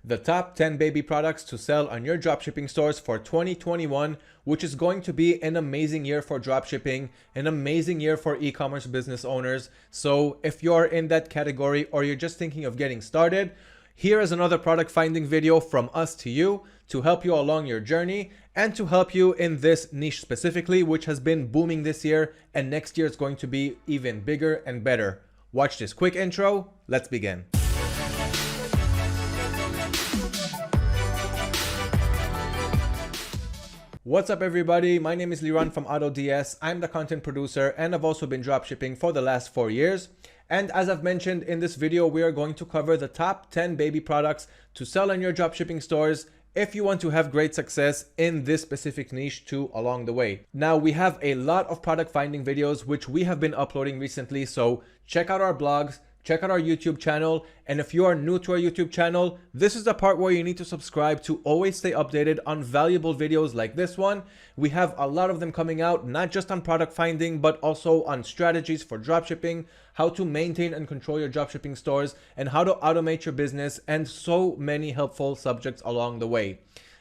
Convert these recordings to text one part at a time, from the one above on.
the top 10 baby products to sell on your dropshipping stores for 2021, which is going to be an amazing year for dropshipping, an amazing year for e-commerce business owners. So if you're in that category or you're just thinking of getting started, here is another product finding video from us to you to help you along your journey and to help you in this niche specifically, which has been booming this year, and next year is going to be even bigger and better. Watch this quick intro. Let's begin. What's up everybody, my name is Liran from AutoDS. I'm the content producer and I've also been dropshipping for the last 4 years. And as I've mentioned in this video, we are going to cover the top 10 baby products to sell on your dropshipping stores if you want to have great success in this specific niche too along the way. Now we have a lot of product finding videos which we have been uploading recently, so check out our blogs, check out our YouTube channel, and if you are new to our YouTube channel, this is the part where you need to subscribe to always stay updated on valuable videos like this one. We have a lot of them coming out, not just on product finding, but also on strategies for dropshipping, how to maintain and control your dropshipping stores, and how to automate your business, and so many helpful subjects along the way.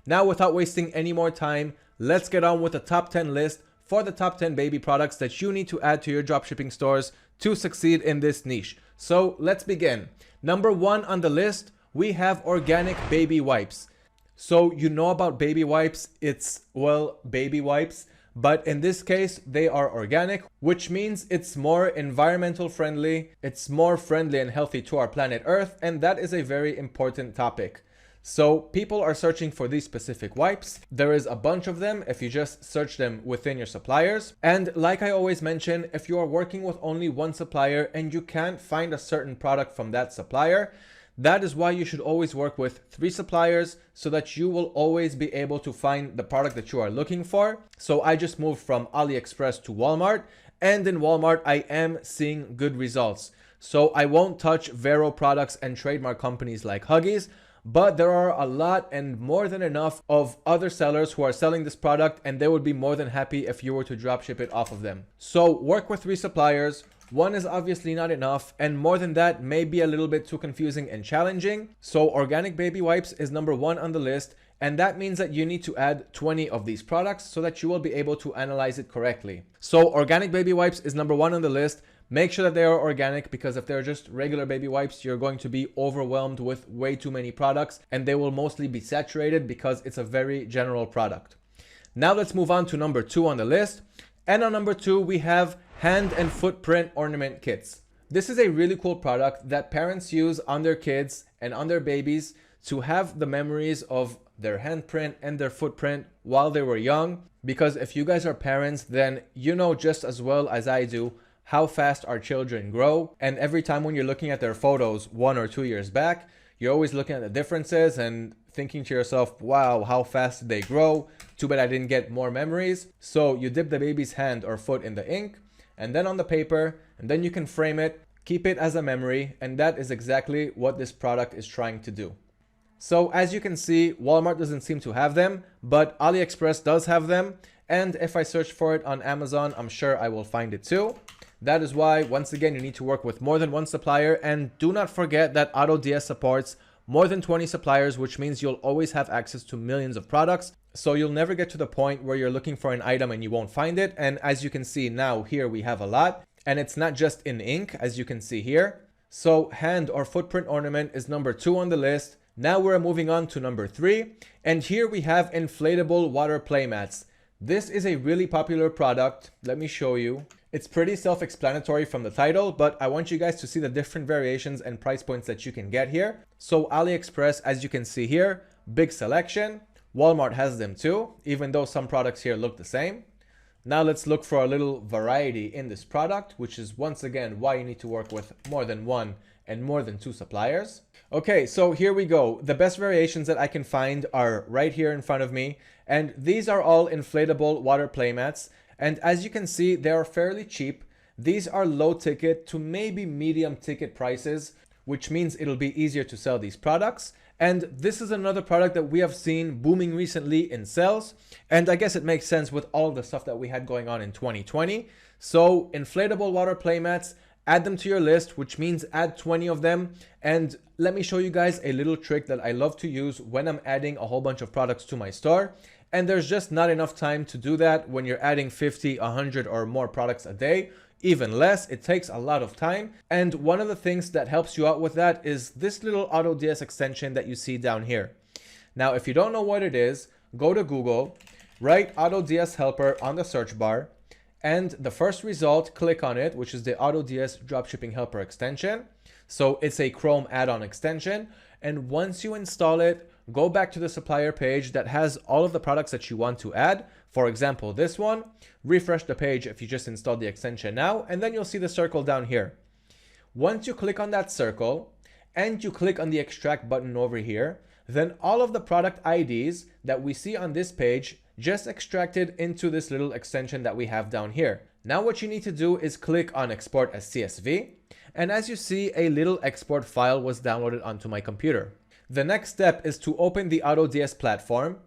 Now, without wasting any more time, let's get on with the top 10 list for the top 10 baby products that you need to add to your dropshipping stores to succeed in this niche. So let's begin. Number 1 on the list, we have organic baby wipes. So you know about baby wipes, it's, well, baby wipes, but in this case, they are organic, which means it's more environmental friendly, it's more friendly and healthy to our planet Earth, and that is a very important topic. So people are searching for these specific wipes. There is a bunch of them if you just search them within your suppliers. And like I always mention, if you are working with only one supplier and you can't find a certain product from that supplier, that is why you should always work with 3 suppliers so that you will always be able to find the product that you are looking for. So I just moved from AliExpress to Walmart, and in Walmart I am seeing good results. So I won't touch Vero products and trademark companies like Huggies, but there are a lot and more than enough of other sellers who are selling this product, and they would be more than happy if you were to drop ship it off of them. So work with 3 suppliers. 1 is obviously not enough, and more than that may be a little bit too confusing and challenging. So organic baby wipes is number 1 on the list, and that means that you need to add 20 of these products so that you will be able to analyze it correctly. So organic baby wipes is number 1 on the list. Make sure that they are organic, because if they're just regular baby wipes, you're going to be overwhelmed with way too many products, and they will mostly be saturated because it's a very general product. Now let's move on to number 2 on the list. And on number 2, we have hand and footprint ornament kits. This is a really cool product that parents use on their kids and on their babies to have the memories of their handprint and their footprint while they were young. Because if you guys are parents, then you know just as well as I do how fast our children grow. And every time when you're looking at their photos 1 or 2 years back, you're always looking at the differences and thinking to yourself, wow, how fast did they grow? Too bad I didn't get more memories. So you dip the baby's hand or foot in the ink and then on the paper, and then you can frame it, keep it as a memory, and that is exactly what this product is trying to do. So as you can see, Walmart doesn't seem to have them, but AliExpress does have them. And if I search for it on Amazon, I'm sure I will find it too. That is why, once again, you need to work with more than 1 supplier, and do not forget that AutoDS supports more than 20 suppliers, which means you'll always have access to millions of products. So you'll never get to the point where you're looking for an item and you won't find it. And as you can see now, here we have a lot, and it's not just in ink, as you can see here. So hand or footprint ornament is number 2 on the list. Now we're moving on to number 3, and here we have inflatable water play mats. This is a really popular product. Let me show you. It's pretty self-explanatory from the title, but I want you guys to see the different variations and price points that you can get here. So AliExpress, as you can see here, big selection. Walmart has them too, even though some products here look the same. Now let's look for a little variety in this product, which is once again why you need to work with more than 1 and more than 2 suppliers. Okay, so here we go. The best variations that I can find are right here in front of me, and these are all inflatable water play mats. And as you can see, they are fairly cheap. These are low ticket to maybe medium ticket prices, which means it'll be easier to sell these products. And this is another product that we have seen booming recently in sales. And I guess it makes sense with all the stuff that we had going on in 2020. So inflatable water play mats, add them to your list, which means add 20 of them. And let me show you guys a little trick that I love to use when I'm adding a whole bunch of products to my store. And there's just not enough time to do that when you're adding 50, 100 or more products a day. Even less, it takes a lot of time. And one of the things that helps you out with that is this little AutoDS extension that you see down here. Now, if you don't know what it is, go to Google, write AutoDS Helper on the search bar, and the first result, click on it, which is the AutoDS Dropshipping Helper extension. So it's a Chrome add-on extension. And once you install it, go back to the supplier page that has all of the products that you want to add. For example, this one, refresh the page if you just installed the extension now, and then you'll see the circle down here. Once you click on that circle and you click on the extract button over here, then all of the product IDs that we see on this page just extracted into this little extension that we have down here. Now what you need to do is click on export as CSV. And as you see, a little export file was downloaded onto my computer. The next step is to open the AutoDS platform.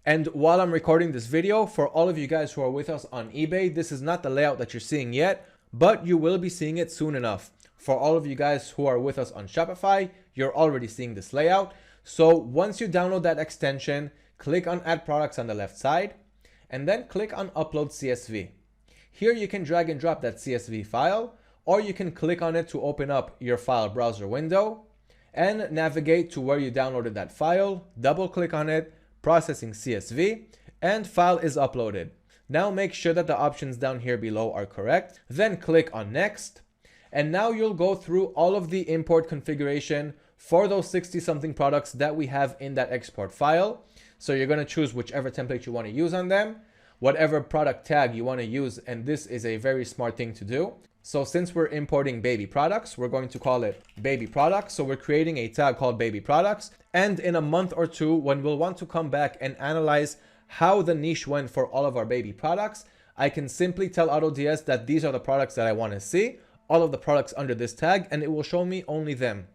And while I'm recording this video, for all of you guys who are with us on eBay, this is not the layout that you're seeing yet, but you will be seeing it soon enough. For all of you guys who are with us on Shopify, you're already seeing this layout. So once you download that extension, click on Add Products on the left side, and then click on Upload CSV. Here you can drag and drop that CSV file, or you can click on it to open up your file browser window and navigate to where you downloaded that file, double click on it, processing CSV, and file is uploaded. Now make sure that the options down here below are correct, then click on Next, and now you'll go through all of the import configuration for those 60 something products that we have in that export file. So you're going to choose whichever template you want to use on them, whatever product tag you want to use, and this is a very smart thing to do. So since we're importing baby products, we're going to call it baby products. So we're creating a tag called baby products. And in a month or two, when we'll want to come back and analyze how the niche went for all of our baby products, I can simply tell AutoDS that these are the products that I want to see, all of the products under this tag, and it will show me only them.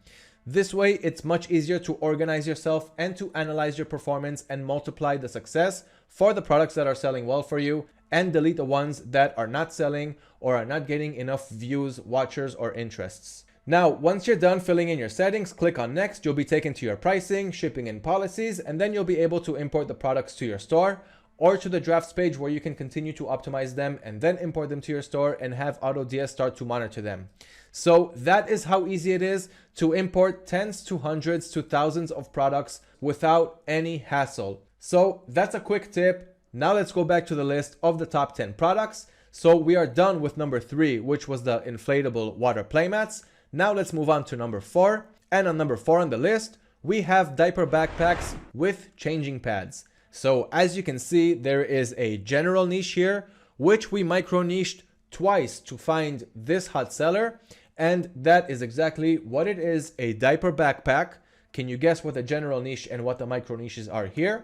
This way, it's much easier to organize yourself and to analyze your performance and multiply the success for the products that are selling well for you and delete the ones that are not selling or are not getting enough views, watchers, or interests. Now, once you're done filling in your settings, click on Next. You'll be taken to your pricing, shipping, and policies, and then you'll be able to import the products to your store or to the drafts page where you can continue to optimize them and then import them to your store and have AutoDS start to monitor them. So that is how easy it is to import tens to hundreds to thousands of products without any hassle. So that's a quick tip. Now let's go back to the list of the top 10 products. So we are done with number 3, which was the inflatable water playmats. Now let's move on to number 4. And on number 4 on the list, we have diaper backpacks with changing pads. So as you can see, there is a general niche here, which we micro niched twice to find this hot seller. And that is exactly what it is, a diaper backpack. Can you guess what the general niche and what the micro niches are here?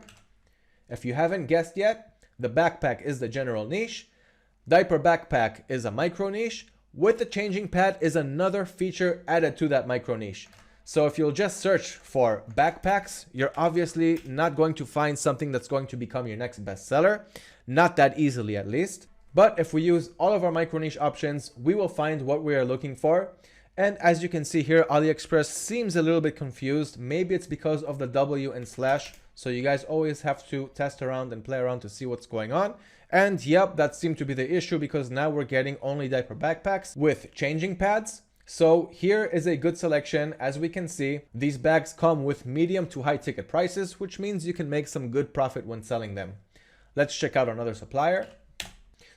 If you haven't guessed yet, the backpack is the general niche. Diaper backpack is a micro niche. With the changing pad is another feature added to that micro niche. So if you'll just search for backpacks, you're obviously not going to find something that's going to become your next bestseller. Not that easily, at least. But if we use all of our micro niche options, we will find what we are looking for. And as you can see here, AliExpress seems a little bit confused. Maybe it's because of the W and slash. So you guys always have to test around and play around to see what's going on. And yep, that seemed to be the issue because now we're getting only diaper backpacks with changing pads. So here is a good selection. As we can see, these bags come with medium to high ticket prices, which means you can make some good profit when selling them. Let's check out another supplier.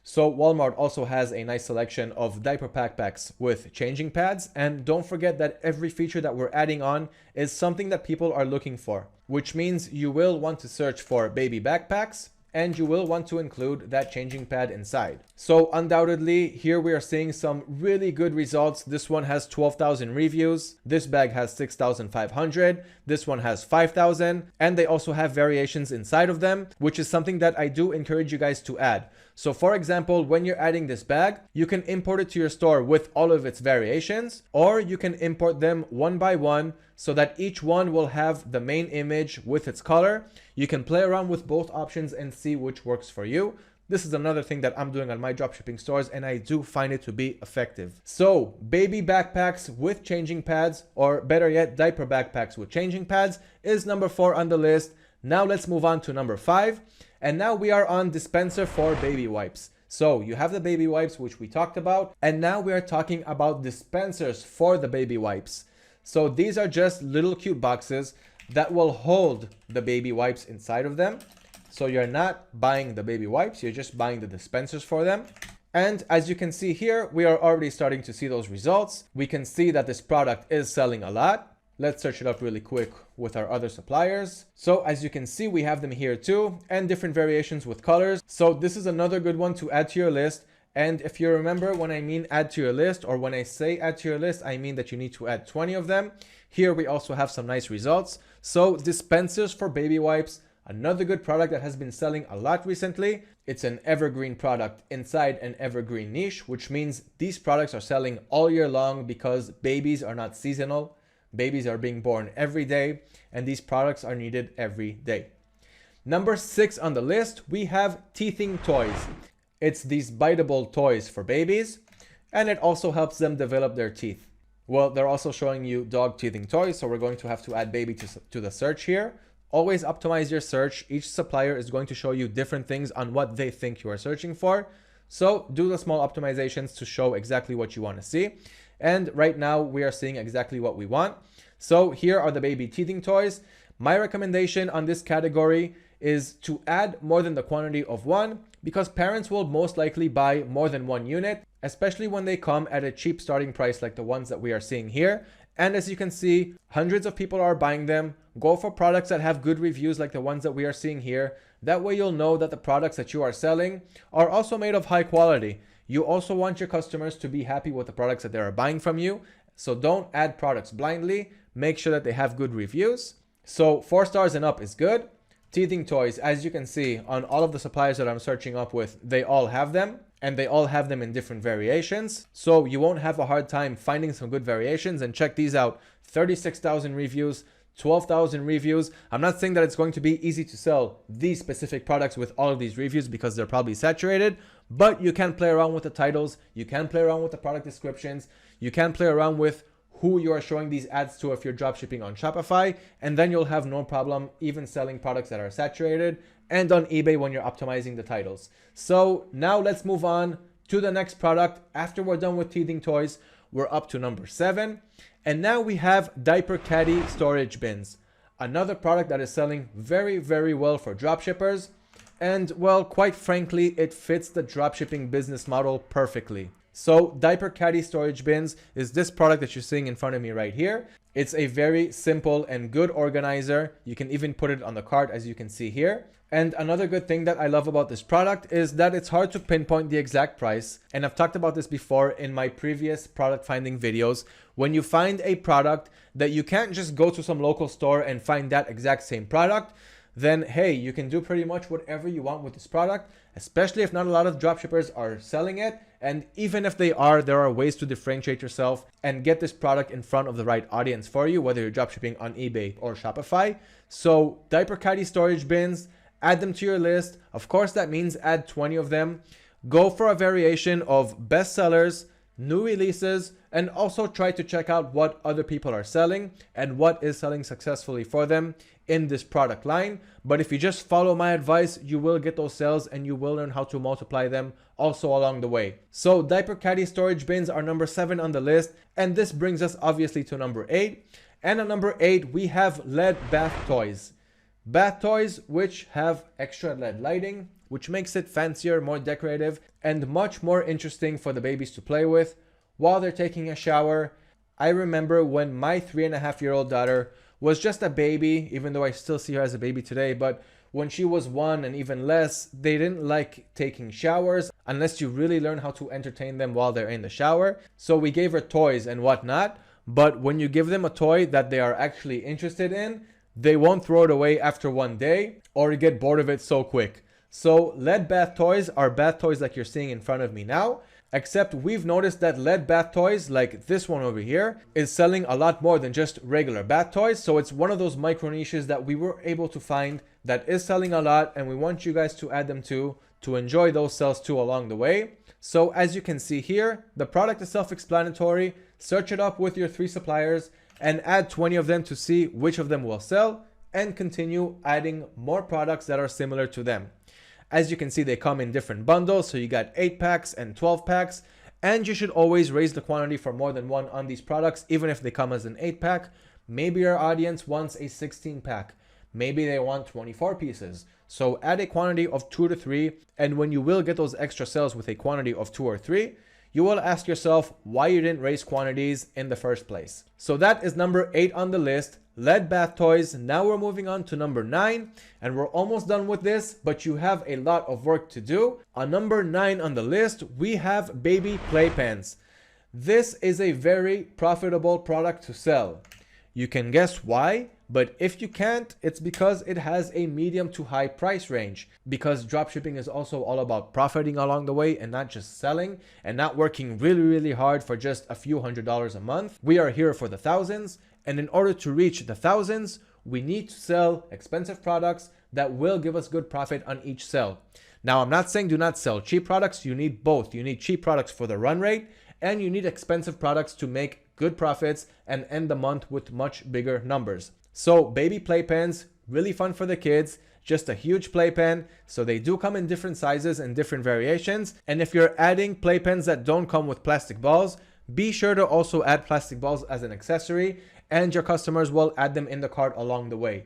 So Walmart also has a nice selection of diaper backpacks with changing pads. And don't forget that every feature that we're adding on is something that people are looking for, which means you will want to search for baby backpacks and you will want to include that changing pad inside. So undoubtedly, here we are seeing some really good results. This one has 12,000 reviews. This bag has 6,500. This one has 5,000. And they also have variations inside of them, which is something that I do encourage you guys to add. So for example, when you're adding this bag, you can import it to your store with all of its variations, or you can import them one by one so that each one will have the main image with its color. You can play around with both options and see which works for you. This is another thing that I'm doing on my dropshipping stores, and I do find it to be effective. So baby backpacks with changing pads, or better yet, diaper backpacks with changing pads, is number 4 on the list. Now let's move on to number 5. And now we are on dispenser for baby wipes. So you have the baby wipes, which we talked about, and now we are talking about dispensers for the baby wipes. So these are just little cute boxes that will hold the baby wipes inside of them. So you're not buying the baby wipes, you're just buying the dispensers for them. And as you can see here, we are already starting to see those results. We can see that this product is selling a lot. Let's search it up really quick with our other suppliers. So as you can see, we have them here too, and different variations with colors. So this is another good one to add to your list. And if you remember, when I mean add to your list, or when I say add to your list, I mean that you need to add 20 of them. Here we also have some nice results. So dispensers for baby wipes, another good product that has been selling a lot recently. It's an evergreen product inside an evergreen niche, which means these products are selling all year long because babies are not seasonal. Babies are being born every day, and these products are needed every day. Number 6 on the list, we have teething toys. It's these biteable toys for babies, and it also helps them develop their teeth. Well, they're also showing you dog teething toys, so we're going to have to add baby to the search here. Always optimize your search. Each supplier is going to show you different things on what they think you are searching for. So do the small optimizations to show exactly what you want to see. And right now we are seeing exactly what we want. So here are the baby teething toys. My recommendation on this category is to add more than the quantity of one, because parents will most likely buy more than one unit, especially when they come at a cheap starting price like the ones that we are seeing here. And as you can see, hundreds of people are buying them. Go for products that have good reviews like the ones that we are seeing here. That way you'll know that the products that you are selling are also made of high quality. You also want your customers to be happy with the products that they are buying from you. So don't add products blindly. Make sure that they have good reviews. So 4 stars and up is good. Teething toys, as you can see on all of the suppliers that I'm searching up with, they all have them, and they all have them in different variations. So you won't have a hard time finding some good variations. And check these out, 36,000 reviews, 12,000 reviews. I'm not saying that it's going to be easy to sell these specific products with all of these reviews because they're probably saturated, but you can play around with the titles, you can play around with the product descriptions, you can play around with who you are showing these ads to if you're dropshipping on Shopify, and then you'll have no problem even selling products that are saturated, and on eBay when you're optimizing the titles. So now let's move on to the next product. After we're done with teething toys, we're up to number 7. And now we have diaper caddy storage bins. Another product that is selling very, very well for dropshippers. And well, quite frankly, it fits the dropshipping business model perfectly. So diaper caddy storage bins is this product that you're seeing in front of me right here. It's a very simple and good organizer. You can even put it on the cart, as you can see here. And another good thing that I love about this product is that it's hard to pinpoint the exact price. And I've talked about this before in my previous product finding videos. When you find a product that you can't just go to some local store and find that exact same product, then hey, you can do pretty much whatever you want with this product, especially if not a lot of dropshippers are selling it. And even if they are, there are ways to differentiate yourself and get this product in front of the right audience for you, whether you're dropshipping on eBay or Shopify. So diaper caddy storage bins, add them to your list. Of course, that means add 20 of them. Go for a variation of bestsellers, new releases, and also try to check out what other people are selling and what is selling successfully for them in this product line. But if you just follow my advice, you will get those sales and you will learn how to multiply them also along the way. So diaper caddy storage bins are number 7 on the list. And this brings us obviously to number 8. And at number 8, we have LED bath toys. Bath toys which have extra LED lighting, which makes it fancier, more decorative, and much more interesting for the babies to play with while they're taking a shower. I remember when my 3.5-year-old daughter was just a baby, even though I still see her as a baby today, but when she was 1 and even less, they didn't like taking showers unless you really learn how to entertain them while they're in the shower. So we gave her toys and whatnot, but when you give them a toy that they are actually interested in, they won't throw it away after 1 day or get bored of it so quick. So LED bath toys are bath toys like you're seeing in front of me now. Except we've noticed that LED bath toys, like this one over here, is selling a lot more than just regular bath toys. So it's one of those micro niches that we were able to find that is selling a lot, and we want you guys to add them to enjoy those sales too along the way. So as you can see here, the product is self-explanatory. Search it up with your 3 suppliers and add 20 of them to see which of them will sell, and continue adding more products that are similar to them. As you can see, they come in different bundles, so you got 8 packs and 12 packs, and you should always raise the quantity for more than one on these products, even if they come as an 8 pack. Maybe your audience wants a 16 pack. Maybe they want 24 pieces. So add a quantity of 2 to 3, and when you will get those extra sales with a quantity of 2 or 3, you will ask yourself why you didn't raise quantities in the first place. So that is number 8 on the list, LED bath toys. Now we're moving on to number 9, and we're almost done with this, but you have a lot of work to do. On number 9 on the list, we have baby playpens. This is a very profitable product to sell. You can guess why, but if you can't, it's because it has a medium to high price range. Because dropshipping is also all about profiting along the way and not just selling and not working really hard for just a few $100s a month. We are here for the thousands, and in order to reach the thousands, we need to sell expensive products that will give us good profit on each sell. Now, I'm not saying do not sell cheap products. You need both. You need cheap products for the run rate, and you need expensive products to make good profits and end the month with much bigger numbers. So baby playpens, really fun for the kids, just a huge playpen. So they do come in different sizes and different variations. And if you're adding playpens that don't come with plastic balls, be sure to also add plastic balls as an accessory, and your customers will add them in the cart along the way.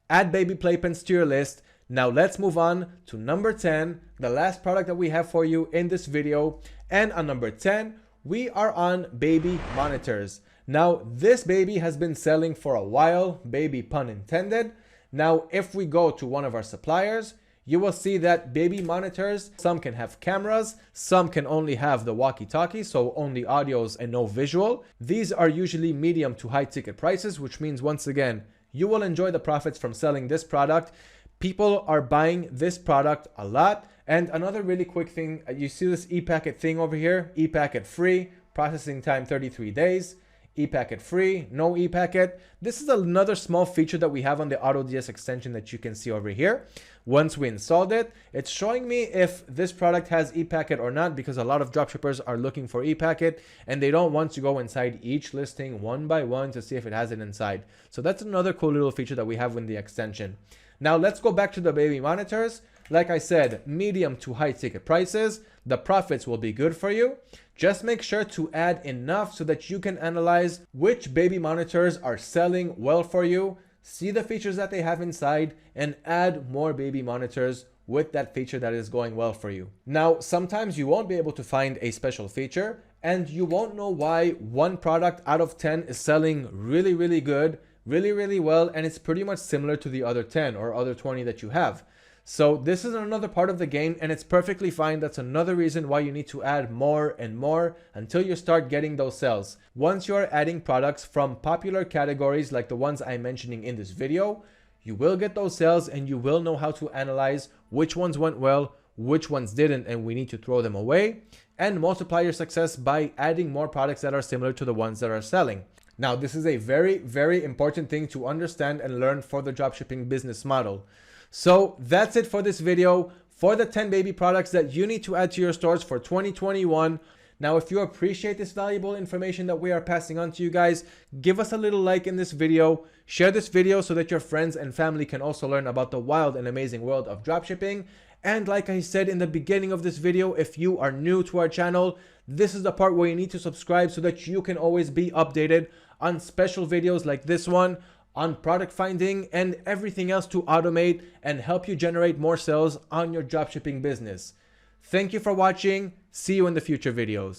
Add baby playpens to your list. Now let's move on to number 10, the last product that we have for you in this video. And on number 10, we are on baby monitors. Now this baby has been selling for a while, baby pun intended. Now if we go to one of our suppliers, you will see that baby monitors, some can have cameras, some can only have the walkie-talkie, so only audios and no visual. These are usually medium to high ticket prices, which means once again, you will enjoy the profits from selling this product. People are buying this product a lot. And another really quick thing, you see this ePacket thing over here, ePacket free, processing time 33 days. ePacket free, no ePacket. This is another small feature that we have on the AutoDS extension that you can see over here. Once we installed it, it's showing me if this product has ePacket or not, because a lot of dropshippers are looking for ePacket and they don't want to go inside each listing one by one to see if it has it inside. So that's another cool little feature that we have in the extension. Now let's go back to the baby monitors. Like I said, medium to high ticket prices. The profits will be good for you. Just make sure to add enough so that you can analyze which baby monitors are selling well for you, see the features that they have inside, and add more baby monitors with that feature that is going well for you. Now, sometimes you won't be able to find a special feature, and you won't know why one product out of 10 is selling really good, really well, and it's pretty much similar to the other 10 or other 20 that you have. So this is another part of the game, and it's perfectly fine. That's another reason why you need to add more and more until you start getting those sales. Once you're adding products from popular categories like the ones I'm mentioning in this video, you will get those sales and you will know how to analyze which ones went well, which ones didn't, and we need to throw them away, and multiply your success by adding more products that are similar to the ones that are selling. Now, this is a very important thing to understand and learn for the dropshipping business model. So that's it for this video for the 10 baby products that you need to add to your stores for 2021. Now, if you appreciate this valuable information that we are passing on to you guys, give us a little like in this video, share this video so that your friends and family can also learn about the wild and amazing world of dropshipping. And like I said in the beginning of this video, if you are new to our channel, this is the part where you need to subscribe so that you can always be updated on special videos like this one, on product finding and everything else to automate and help you generate more sales on your dropshipping business. Thank you for watching. See you in the future videos.